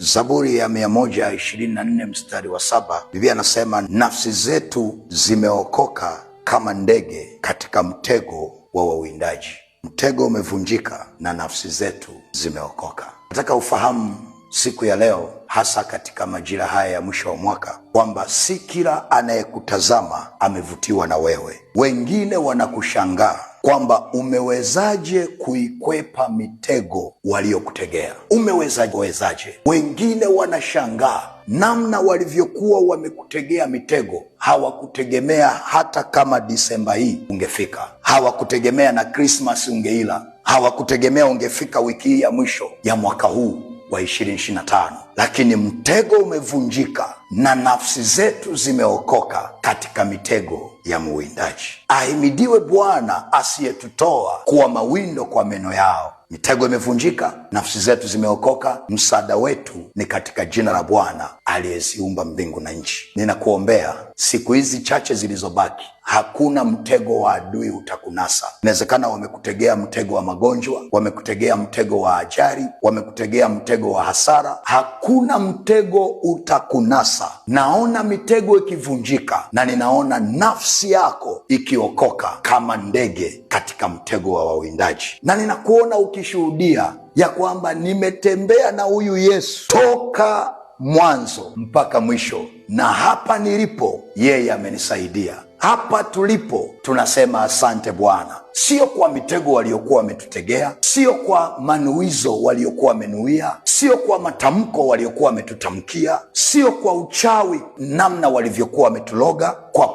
Zaburi ya 124 mstari wa 7, Biblia anasema nafsi zetu zimeokoka kama ndege katika mtego wa wawindaji. Mtego umevunjika na nafsi zetu zimeokoka. Nataka ufahamu siku ya leo, hasa katika majira haya ya mwisho wa mwaka, kwamba si kila anayekutazama amevutiwa na wewe. Wengine wanakushangaa kwamba umewezaje kuikwepa mitego waliokutegea. Umewezaje? Wengine wanashangaa namna walivyokuwa wamekutegea mitego. Hawakutegemea hata kama Disemba hii ungefika. Hawakutegemea na Christmas ungeila. Hawakutegemea ungefika wiki hii ya mwisho ya mwaka huu wa 2025. Lakini mtego umevunjika na nafsi zetu zimeokoka katika mitego ya mwindaji. Ahimidiwe Bwana asiyetutoa kuwa mawindo kwa meno yao. Mitego imevunjika, nafsi zetu zimeokoka. Msaada wetu ni katika jina la Bwana aliyeziumba mbingu na nchi. Ninakuombea siku hizi chache zilizobaki, hakuna mtego wa adui utakunasa. Inawezekana wamekutegea mtego wa magonjwa, wamekutegea mtego wa ajali, wamekutegea mtego wa hasara. Hakuna mtego utakunasa. Naona mitego ikivunjika na ninaona nafsi yako ikiokoka kama ndege katika mtego wa wawindaji. Na ninakuona ukishuhudia ya kwamba nimetembea na huyu Yesu toka mwanzo mpaka mwisho, na hapa nilipo yeye amenisaidia. Hapa tulipo tunasema asante Bwana, sio kwa mitego waliokuwa wametutegea, sio kwa manuizo waliokuwa wamenuia, sio kwa matamko waliokuwa wametutamkia, sio kwa uchawi namna walivyokuwa wametuloga. Kwa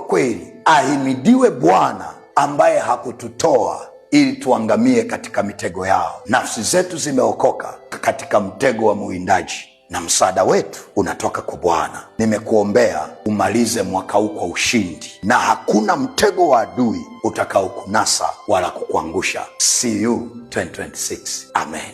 kweli ahimidiwe Bwana ambaye hakututoa ili tuangamie katika mitego yao. Nafsi zetu zimeokoka katika mtego wa mwindaji, na msaada wetu unatoka kwa Bwana. Nimekuombea umalize mwaka huu kwa ushindi, na hakuna mtego wa adui utakaokunasa wala kukuangusha. See you 2026. Amen.